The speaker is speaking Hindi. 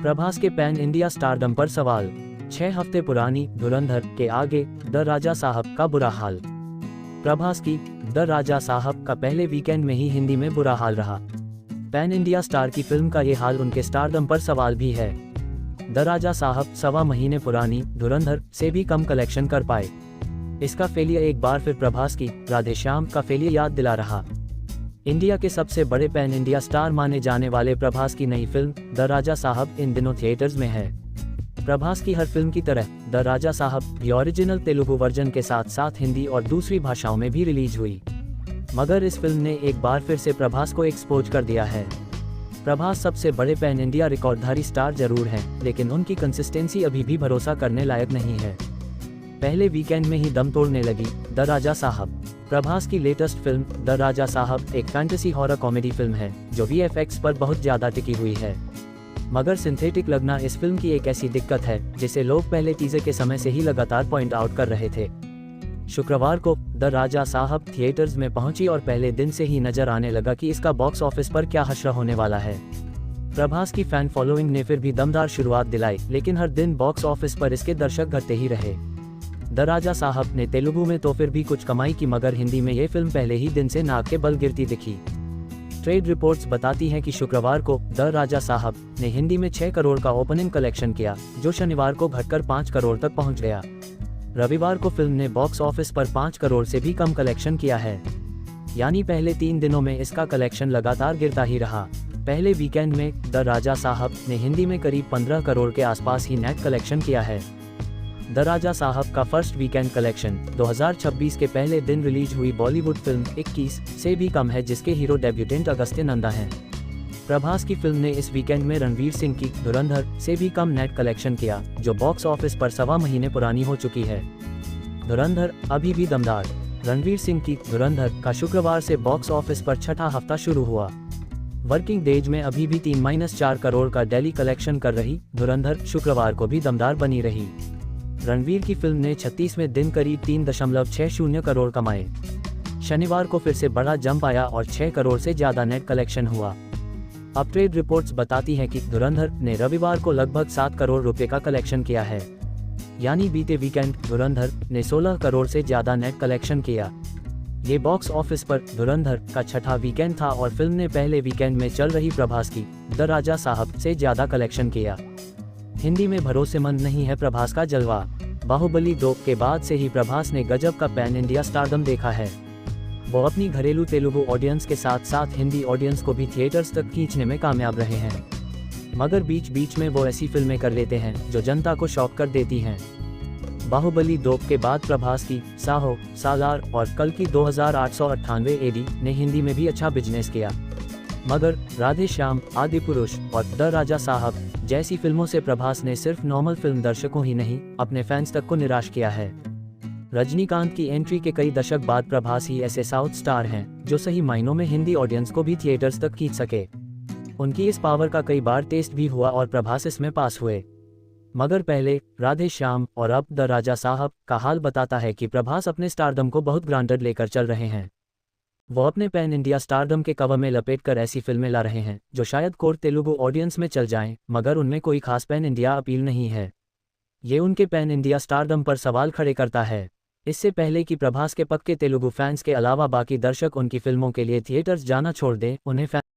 प्रभास के पैन इंडिया स्टारडम पर सवाल। 6 हफ्ते पुरानी धुरंधर के आगे द राजा साहब का बुरा हाल। प्रभास की द राजा साहब का पहले वीकेंड में ही हिंदी में बुरा हाल रहा। पैन इंडिया स्टार की फिल्म का ये हाल उनके स्टारडम पर सवाल भी है। द राजा साहब 1.25 महीने पुरानी धुरंधर से भी कम कलेक्शन कर पाए। इसका फेलियर एक बार फिर प्रभास की राधेश्याम का फेलियर याद दिला रहा। इंडिया के सबसे बड़े पैन इंडिया स्टार माने जाने वाले प्रभास की नई फिल्म द राजा साहब इन दिनों थिएटर्स में है। प्रभास की हर फिल्म की तरह द राजा साहब भी ओरिजिनल तेलुगु वर्जन के साथ साथ हिंदी और दूसरी भाषाओं में भी रिलीज हुई, मगर इस फिल्म ने एक बार फिर से प्रभास को एक्सपोज कर दिया है। प्रभास सबसे बड़े पैन इंडिया रिकॉर्डधारी स्टार जरूर हैं, लेकिन उनकी कंसिस्टेंसी अभी भी भरोसा करने लायक नहीं है। पहले वीकेंड में ही दम तोड़ने लगी द राजा साहब। प्रभास की लेटेस्ट फिल्म द राजा साहब एक फैंटेसी हॉरर कॉमेडी फिल्म है जो VFX पर बहुत ज्यादा टिकी हुई है, मगर सिंथेटिक लगना इस फिल्म की एक ऐसी दिक्कत है जिसे लोग पहले टीजर के समय से ही लगातार पॉइंट आउट कर रहे थे। शुक्रवार को द राजा साहब थिएटर्स में पहुंची और पहले दिन से ही नजर आने लगा कि इसका बॉक्स ऑफिस पर क्या हश्र होने वाला है। प्रभास की फैन फॉलोइंग ने फिर भी दमदार शुरुआत दिलाई, लेकिन हर दिन बॉक्स ऑफिस पर इसके दर्शक घटते ही रहे। द राजा साहब ने तेलुगु में तो फिर भी कुछ कमाई की, मगर हिंदी में ये फिल्म पहले ही दिन से नाक के बल गिरती दिखी। ट्रेड रिपोर्ट्स बताती हैं कि शुक्रवार को द राजा साहब ने हिंदी में 6 करोड़ का ओपनिंग कलेक्शन किया, जो शनिवार को घटकर 5 करोड़ तक पहुंच गया। रविवार को फिल्म ने बॉक्स ऑफिस पर 5 करोड़ से भी कम कलेक्शन किया है, यानी पहले 3 दिनों में इसका कलेक्शन लगातार गिरता ही रहा। पहले वीकेंड में द राजा साहब ने हिंदी में करीब 15 करोड़ के आसपास ही नेट कलेक्शन किया है। द राजा साहब का फर्स्ट वीकेंड कलेक्शन 2026 के पहले दिन रिलीज हुई बॉलीवुड फिल्म 21 से भी कम है, जिसके हीरो डेब्यूटेंट अगस्त्य नंदा हैं। प्रभास की फिल्म ने इस वीकेंड में रणवीर सिंह की धुरंधर से भी कम नेट कलेक्शन किया, जो बॉक्स ऑफिस पर 1.25 महीने पुरानी हो चुकी है। धुरंधर अभी भी दमदार। रणवीर सिंह की धुरंधर का शुक्रवार से बॉक्स ऑफिस पर 6ठा हफ्ता शुरू हुआ। वर्किंग डेज में अभी भी 3-4 करोड़ का डेली कलेक्शन कर रही धुरंधर शुक्रवार को भी दमदार बनी रही। रणवीर की फिल्म ने 36वें दिन करीब 3.60 करोड़ कमाए। शनिवार को फिर से बड़ा जंप आया और 6 करोड़ से ज्यादा नेट कलेक्शन हुआ। अब ट्रेड रिपोर्ट्स बताती हैं कि धुरंधर ने रविवार को लगभग 7 करोड़ रुपए का कलेक्शन किया है, यानी बीते वीकेंड धुरंधर ने 16 करोड़ से ज्यादा नेट कलेक्शन किया। ये बॉक्स ऑफिस पर धुरंधर का 6ठा वीकेंड था और फिल्म ने पहले वीकेंड में चल रही प्रभास की द राजा साहब से ज्यादा कलेक्शन किया। हिंदी में भरोसेमंद नहीं है प्रभास का जलवा। बाहुबली 2 के बाद से ही प्रभास ने गजब का पैन इंडिया स्टारडम देखा है। वो अपनी घरेलू तेलुगु ऑडियंस के साथ साथ हिंदी ऑडियंस को भी थिएटर्स तक खींचने में कामयाब रहे हैं, मगर बीच बीच में वो ऐसी फिल्में कर लेते हैं जो जनता को शॉक कर देती हैं। बाहुबली 2 के बाद प्रभास की साहो, सालार और कल की 2898 AD ने हिंदी में भी अच्छा बिजनेस किया, मगर राधेश्याम, आदिपुरुष और द राजा साहब जैसी फिल्मों से प्रभास ने सिर्फ नॉर्मल फिल्म दर्शकों ही नहीं, अपने फैंस तक को निराश किया है। रजनीकांत की एंट्री के कई दशक बाद प्रभास ही ऐसे साउथ स्टार हैं जो सही मायनों में हिंदी ऑडियंस को भी थिएटर्स तक खींच सके। उनकी इस पावर का कई बार टेस्ट भी हुआ और प्रभास इसमें पास हुए, मगर पहले राधेश्याम और अब द राजा साहब का हाल बताता है कि प्रभास अपने स्टारडम को बहुत ग्रांटेड लेकर चल रहे हैं। वो अपने पैन इंडिया स्टारडम के कवर में लपेटकर ऐसी फिल्में ला रहे हैं जो शायद कोर तेलुगु ऑडियंस में चल जाएं, मगर उनमें कोई खास पैन इंडिया अपील नहीं है। ये उनके पैन इंडिया स्टारडम पर सवाल खड़े करता है। इससे पहले कि प्रभास के पक्के तेलुगु फैंस के अलावा बाकी दर्शक उनकी फिल्मों के लिए थिएटर्स जाना छोड़ दें, उन्हें